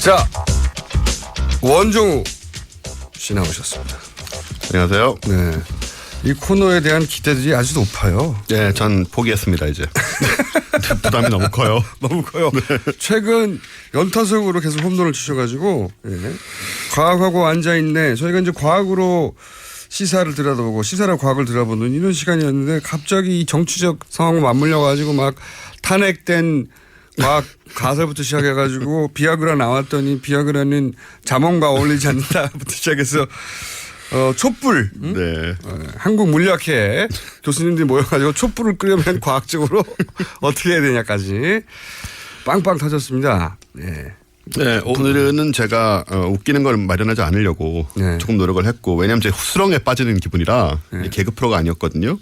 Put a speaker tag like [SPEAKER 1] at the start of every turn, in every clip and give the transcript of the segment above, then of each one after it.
[SPEAKER 1] 자, 원종우 씨 나오셨습니다.
[SPEAKER 2] 안녕하세요.
[SPEAKER 1] 네. 이 코너에 대한 기대들이 아주 높아요.
[SPEAKER 2] 네, 전 포기했습니다, 이제. 부담이 너무 커요.
[SPEAKER 1] 너무 커요. 네. 최근 연타석으로 계속 홈런을 치셔가지고, 예. 과학하고 앉아있네. 저희가 이제 과학으로 시사를 들여다보고 시사랑 과학을 들여다보는 이런 시간이었는데 갑자기 이 정치적 상황과 맞물려가지고 막 탄핵된 과학 가설부터 시작해가지고 비아그라 나왔더니 비아그라는 자몽과 어울리지 않는다부터 시작해서 촛불.
[SPEAKER 2] 네.
[SPEAKER 1] 한국 물리학회 교수님들이 모여가지고 촛불을 끄려면 과학적으로 어떻게 해야 되냐까지 빵빵 터졌습니다. 네.
[SPEAKER 2] 네, 오늘은 제가 웃기는 걸 마련하지 않으려고
[SPEAKER 1] 네.
[SPEAKER 2] 조금 노력을 했고, 왜냐하면 제 수렁에 빠지는 기분이라
[SPEAKER 1] 네.
[SPEAKER 2] 개그 프로가 아니었거든요.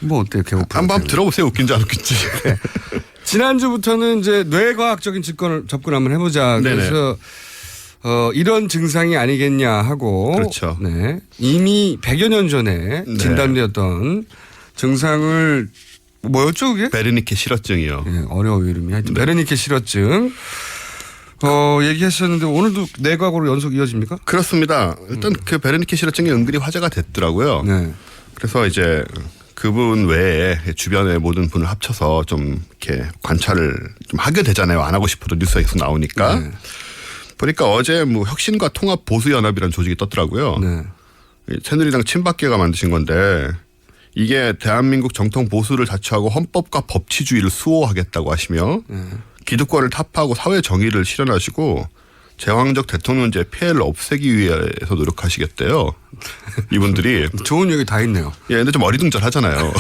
[SPEAKER 1] 뭐 어때요?
[SPEAKER 2] 한번 들어보세요. 웃긴지 안 웃긴지.
[SPEAKER 1] 네. 지난주부터는 이제 뇌과학적인 접근 한번 해보자. 그래서 이런 증상이 아니겠냐 하고.
[SPEAKER 2] 그렇죠.
[SPEAKER 1] 네. 이미 100여 년 전에 진단되었던 증상을 뭐였죠 그게?
[SPEAKER 2] 베르니케 실어증이요.
[SPEAKER 1] 네, 어려워 이름이. 하여튼 베르니케 실어증. 얘기하셨는데 오늘도 뇌과학으로 연속 이어집니까?
[SPEAKER 2] 그렇습니다. 일단 그 베르니케 실어증이 은근히 화제가 됐더라고요.
[SPEAKER 1] 네.
[SPEAKER 2] 그래서 이제 그분 외에 주변의 모든 분을 합쳐서 좀 이렇게 관찰을 좀 하게 되잖아요. 안 하고 싶어도 뉴스에 계속 나오니까.
[SPEAKER 1] 네.
[SPEAKER 2] 보니까 어제 뭐 혁신과 통합 보수연합이라는 조직이 떴더라고요.
[SPEAKER 1] 네.
[SPEAKER 2] 새누리당 친박계가 만드신 건데 이게 대한민국 정통 보수를 자처하고 헌법과 법치주의를 수호하겠다고 하시며 기득권을 타파하고 사회 정의를 실현하시고 제왕적 대통령제 폐해를 없애기 위해서 노력하시겠대요. 이분들이.
[SPEAKER 1] 좋은 얘기 다 있네요.
[SPEAKER 2] 예, 근데 좀 어리둥절하잖아요.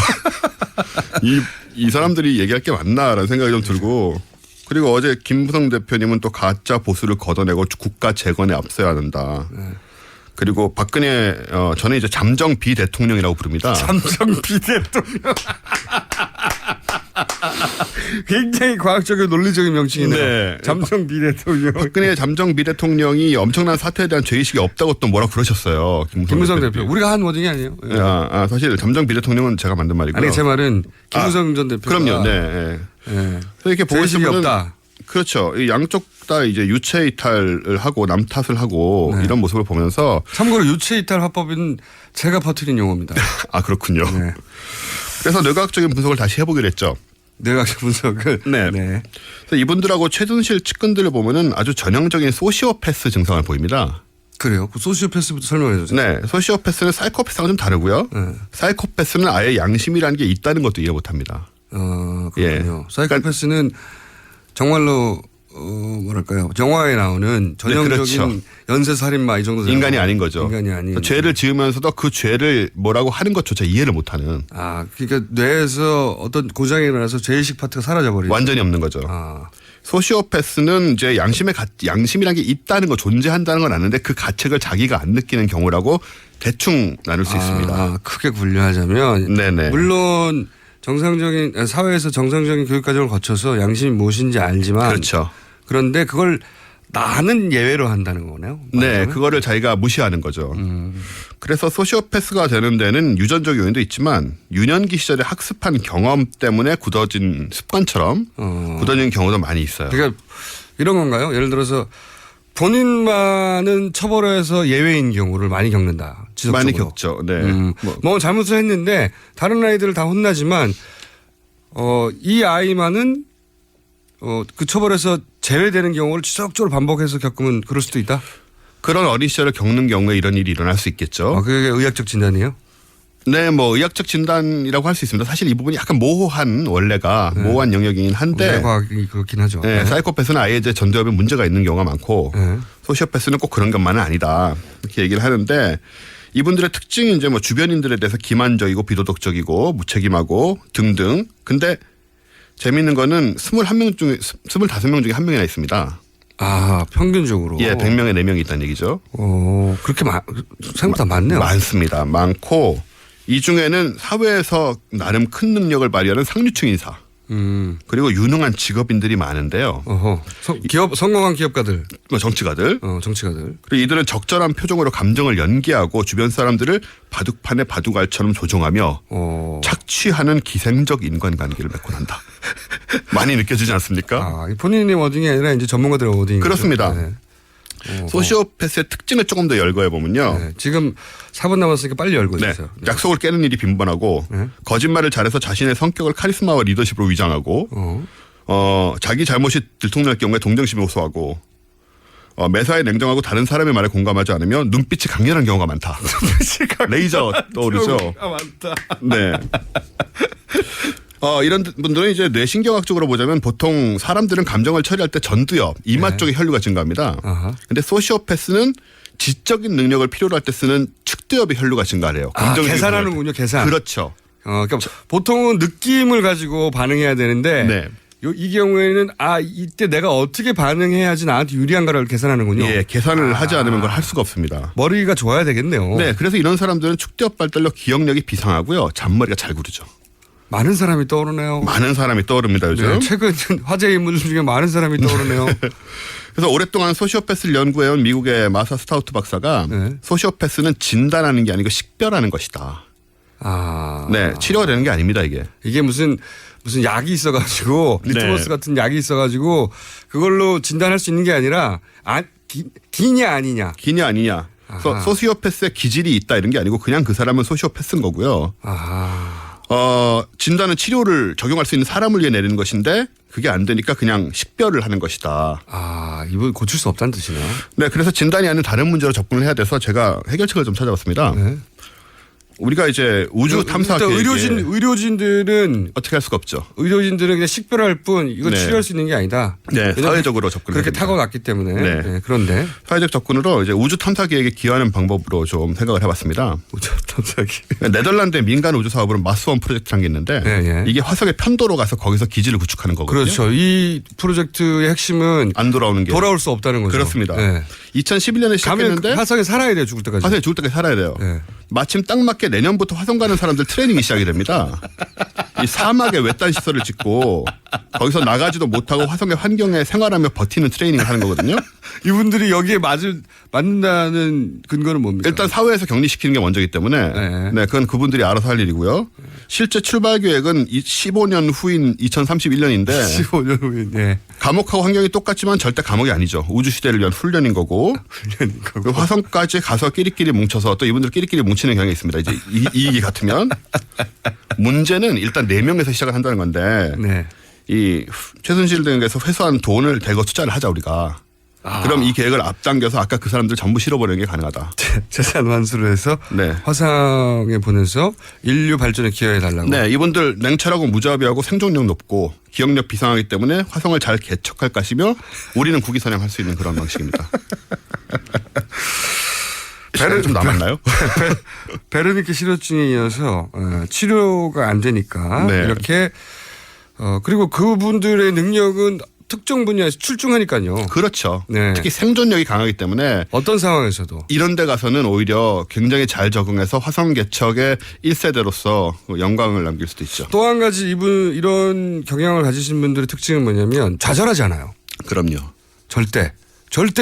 [SPEAKER 2] 이 사람들이 얘기할 게 맞나라는 생각이 좀 들고, 그리고 어제 김부성 대표님은 또 가짜 보수를 걷어내고 국가 재건에 앞서야 한다. 그리고 박근혜 저는 이제 잠정 비대통령이라고 부릅니다.
[SPEAKER 1] 잠정 비대통령. 굉장히 과학적이고 논리적인 명칭이네요.
[SPEAKER 2] 네.
[SPEAKER 1] 잠정 비대통령.
[SPEAKER 2] 박근혜 잠정 비대통령이 엄청난 사태에 대한 죄의식이 없다고 또 뭐라 그러셨어요.
[SPEAKER 1] 김무성 대표. 우리가 한 워딩이 아니에요.
[SPEAKER 2] 사실 잠정 비대통령은 제가 만든 말이고요.
[SPEAKER 1] 아니 제 말은 김무성 전 대표가.
[SPEAKER 2] 그럼요. 네.
[SPEAKER 1] 네.
[SPEAKER 2] 이렇게 보고
[SPEAKER 1] 죄의식이
[SPEAKER 2] 있으면
[SPEAKER 1] 없다.
[SPEAKER 2] 그렇죠. 이 양쪽 다 이제 유체 이탈을 하고 남 탓을 하고 이런 모습을 보면서.
[SPEAKER 1] 참고로 유체 이탈 화법은 제가 퍼뜨린 용어입니다.
[SPEAKER 2] 아, 그렇군요.
[SPEAKER 1] 네.
[SPEAKER 2] 그래서 뇌과학적인 분석을 다시 해보기로 했죠.
[SPEAKER 1] 뇌과학적 분석을.
[SPEAKER 2] 네.
[SPEAKER 1] 네.
[SPEAKER 2] 그래서 이분들하고 최순실 측근들을 보면은 아주 전형적인 소시오패스 증상을 보입니다.
[SPEAKER 1] 그래요? 그 소시오패스부터 설명해 주세요.
[SPEAKER 2] 네. 소시오패스는 사이코패스랑 좀 다르고요. 사이코패스는 아예 양심이라는 게 있다는 것도 이해 못합니다.
[SPEAKER 1] 그렇군요.
[SPEAKER 2] 예.
[SPEAKER 1] 사이코패스는 정말로 뭐랄까요? 영화에 나오는 전형적인
[SPEAKER 2] 그렇죠.
[SPEAKER 1] 연쇄살인마 이 정도
[SPEAKER 2] 인간이 아닌 거죠.
[SPEAKER 1] 인간이 아닌.
[SPEAKER 2] 죄를 지으면서도 그 죄를 뭐라고 하는 것조차 이해를 못하는.
[SPEAKER 1] 그러니까 뇌에서 어떤 고장이 일어나서 죄의식 파트가 사라져버리죠.
[SPEAKER 2] 완전히 없는 거죠. 소시오패스는 이제 양심이라는 게 있다는 거, 존재한다는 건 아는데 그 가책을 자기가 안 느끼는 경우라고 대충 나눌 수 있습니다.
[SPEAKER 1] 크게 분류하자면
[SPEAKER 2] 네네.
[SPEAKER 1] 물론 정상적인 사회에서 정상적인 교육 과정을 거쳐서 양심이 무엇인지 알지만
[SPEAKER 2] 그렇죠.
[SPEAKER 1] 그런데 그걸 나는 예외로 한다는 거네요.
[SPEAKER 2] 네,
[SPEAKER 1] 말하자면?
[SPEAKER 2] 그거를 자기가 무시하는 거죠. 그래서 소시오패스가 되는 데는 유전적 요인도 있지만 유년기 시절에 학습한 경험 때문에 굳어진 습관처럼 굳어진 경우도 많이 있어요.
[SPEAKER 1] 그러니까 이런 건가요? 예를 들어서 본인만은 처벌해서 예외인 경우를 많이 겪는다. 지속적으로.
[SPEAKER 2] 많이 겪죠. 네.
[SPEAKER 1] 뭐 잘못을 했는데 다른 아이들을 다 혼나지만 이 아이만은 그 처벌에서 제외되는 경우를 지속적으로 반복해서 겪으면 그럴 수도 있다.
[SPEAKER 2] 그런 어린 시절을 겪는 경우에 이런 일이 일어날 수 있겠죠.
[SPEAKER 1] 그게 의학적 진단이에요?
[SPEAKER 2] 네, 뭐 의학적 진단이라고 할 수 있습니다. 사실 이 부분이 약간 모호한 원래가 모호한 영역이긴 한데.
[SPEAKER 1] 과학이 그렇긴 하죠.
[SPEAKER 2] 네, 사이코패스는 아예 이제 전두엽에 문제가 있는 경우가 많고 소시오패스는 꼭 그런 것만은 아니다 이렇게 얘기를 하는데 이분들의 특징이 이제 뭐 주변인들에 대해서 기만적이고 비도덕적이고 무책임하고 등등. 근데 재미있는 거는 25명 중에 1명이나 있습니다.
[SPEAKER 1] 평균적으로.
[SPEAKER 2] 예, 100명에 4명이 있다는 얘기죠.
[SPEAKER 1] 그렇게 생각보다 많네요.
[SPEAKER 2] 많습니다. 많고 이 중에는 사회에서 나름 큰 능력을 발휘하는 상류층 인사. 그리고 유능한 직업인들이 많은데요.
[SPEAKER 1] 성공한 기업가들.
[SPEAKER 2] 정치가들.
[SPEAKER 1] 정치가들.
[SPEAKER 2] 그리고 이들은 적절한 표정으로 감정을 연기하고 주변 사람들을 바둑판의 바둑알처럼 조종하며 착취하는 기생적 인간관계를 맺곤 한다. 많이 느껴지지 않습니까?
[SPEAKER 1] 아, 본인의 워딩이 아니라 이제 전문가들의 워딩.
[SPEAKER 2] 그렇습니다.
[SPEAKER 1] 네.
[SPEAKER 2] 소시오패스의 특징을 조금 더 열거해 보면요.
[SPEAKER 1] 네. 지금 4분 남았으니까 빨리 열고
[SPEAKER 2] 네.
[SPEAKER 1] 있어요. 네.
[SPEAKER 2] 약속을 깨는 일이 빈번하고 거짓말을 잘해서 자신의 성격을 카리스마와 리더십으로 위장하고 자기 잘못이 들통날 경우에 동정심을 호소하고 매사에 냉정하고 다른 사람의 말에 공감하지 않으면 눈빛이 강렬한 경우가 많다. 레이저 떠오르죠.
[SPEAKER 1] 많다.
[SPEAKER 2] 네. 이런 분들은 이제 뇌신경학적으로 보자면 보통 사람들은 감정을 처리할 때 전두엽, 이마 쪽에 혈류가 증가합니다. 근데 소시오패스는 지적인 능력을 필요로 할 때 쓰는 측두엽의 혈류가 증가해요.
[SPEAKER 1] 계산하는군요, 계산.
[SPEAKER 2] 그렇죠.
[SPEAKER 1] 그러니까 보통은 느낌을 가지고 반응해야 되는데
[SPEAKER 2] 네.
[SPEAKER 1] 이 경우에는 이때 내가 어떻게 반응해야지 나한테 유리한가를 계산하는군요.
[SPEAKER 2] 예, 계산을 하지 않으면 그걸 할 수가 없습니다.
[SPEAKER 1] 머리가 좋아야 되겠네요.
[SPEAKER 2] 네, 그래서 이런 사람들은 측두엽 발달로 기억력이 비상하고요. 잔머리가 잘 구르죠.
[SPEAKER 1] 많은 사람이 떠오르네요.
[SPEAKER 2] 많은 사람이 떠오릅니다, 요즘.
[SPEAKER 1] 네, 최근 화제 인물 중에 많은 사람이 떠오르네요.
[SPEAKER 2] 그래서 오랫동안 소시오패스를 연구해온 미국의 마사 스타우트 박사가 소시오패스는 진단하는 게 아니고 식별하는 것이다. 네, 치료가 되는 게 아닙니다, 이게.
[SPEAKER 1] 이게 무슨 약이 있어가지고 리트머스 같은 약이 있어가지고 그걸로 진단할 수 있는 게 아니라 기냐 아니냐.
[SPEAKER 2] 기냐 아니냐. 소시오패스의 기질이 있다 이런 게 아니고 그냥 그 사람은 소시오패스인 거고요. 진단은 치료를 적용할 수 있는 사람을 위해 내리는 것인데 그게 안 되니까 그냥 식별을 하는 것이다.
[SPEAKER 1] 이분 고칠 수 없다는 뜻이네요.
[SPEAKER 2] 네, 그래서 진단이 아닌 다른 문제로 접근을 해야 돼서 제가 해결책을 좀 찾아봤습니다.
[SPEAKER 1] 네.
[SPEAKER 2] 우리가 이제 우주 탐사 계획에
[SPEAKER 1] 의료진들은
[SPEAKER 2] 어떻게 할 수가 없죠.
[SPEAKER 1] 의료진들은 그냥 식별할 뿐 이거 치료할 수 있는 게 아니다.
[SPEAKER 2] 네, 사회적으로 접근을
[SPEAKER 1] 그렇게 타고났기 때문에. 네, 그런데
[SPEAKER 2] 사회적 접근으로 이제 우주 탐사 계획에 기여하는 방법으로 좀 생각을 해봤습니다.
[SPEAKER 1] 우주 탐사 계획.
[SPEAKER 2] 네덜란드의 민간 우주 사업으로 마스원 프로젝트라는 게 있는데 이게 화성의 편도로 가서 거기서 기지를 구축하는 거거든요.
[SPEAKER 1] 그렇죠. 이 프로젝트의 핵심은
[SPEAKER 2] 안 돌아오는 게
[SPEAKER 1] 돌아올 수 없다는 거죠.
[SPEAKER 2] 그렇습니다.
[SPEAKER 1] 네.
[SPEAKER 2] 2011년에 시작했는데
[SPEAKER 1] 화성에 살아야 돼요, 죽을 때까지.
[SPEAKER 2] 화성에 죽을 때까지 살아야 돼요.
[SPEAKER 1] 네.
[SPEAKER 2] 마침 딱 맞게 내년부터 화성 가는 사람들 트레이닝이 시작이 됩니다. 이 사막에 외딴 시설을 짓고 거기서 나가지도 못하고 화성의 환경에 생활하며 버티는 트레이닝을 하는 거거든요.
[SPEAKER 1] 이분들이 여기에 맞는다는 근거는 뭡니까?
[SPEAKER 2] 일단 사회에서 격리시키는 게 먼저이기 때문에 네, 그건 그분들이 알아서 할 일이고요. 실제 출발 계획은 15년 후인 2031년인데
[SPEAKER 1] 15년 후인. 네.
[SPEAKER 2] 감옥하고 환경이 똑같지만 절대 감옥이 아니죠. 우주 시대를 위한 훈련인 거고. 그 화성까지 가서 끼리끼리 뭉쳐서 또 이분들 끼리끼리 뭉치는 경향이 있습니다. 이제 이익이 같으면 문제는 일단 4명에서 시작을 한다는 건데 이 최순실 등에서 회수한 돈을 대거 투자를 하자 우리가. 그럼 이 계획을 앞당겨서 아까 그 사람들 전부 실어버리는 게 가능하다.
[SPEAKER 1] 재산 환수를 해서 화성에 보내서 인류 발전에 기여해달라고.
[SPEAKER 2] 네. 이분들 냉철하고 무자비하고 생존력 높고 기억력 비상하기 때문에 화성을 잘 개척할 것이며 우리는 국위선양할 수 있는 그런 방식입니다. 시간이 좀 남았나요?
[SPEAKER 1] 베르니케 실어증에 이어서 치료가 안 되니까 이렇게 그리고 그분들의 능력은 특정 분야에서 출중하니까요.
[SPEAKER 2] 그렇죠. 특히 생존력이 강하기 때문에
[SPEAKER 1] 어떤 상황에서도
[SPEAKER 2] 이런 데 가서는 오히려 굉장히 잘 적응해서 화성 개척의 1세대로서 영광을 남길 수도 있죠.
[SPEAKER 1] 또 한 가지 이런 경향을 가지신 분들의 특징은 뭐냐면 좌절하지 않아요.
[SPEAKER 2] 그럼요.
[SPEAKER 1] 절대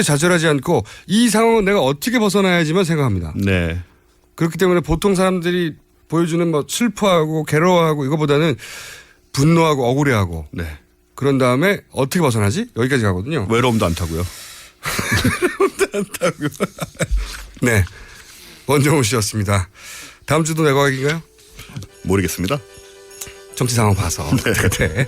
[SPEAKER 1] 좌절하지 않고 이 상황은 내가 어떻게 벗어나야지만 생각합니다.
[SPEAKER 2] 네.
[SPEAKER 1] 그렇기 때문에 보통 사람들이 보여주는 슬퍼하고 괴로워하고 이거보다는 분노하고 억울해하고 그런 다음에 어떻게 벗어나지? 여기까지 가거든요.
[SPEAKER 2] 외로움도 안 타고요.
[SPEAKER 1] 외로움도 안 타고요. 네. 원정우 씨였습니다. 다음 주도 내과학인가요?
[SPEAKER 2] 모르겠습니다.
[SPEAKER 1] 정치 상황 봐서. 네.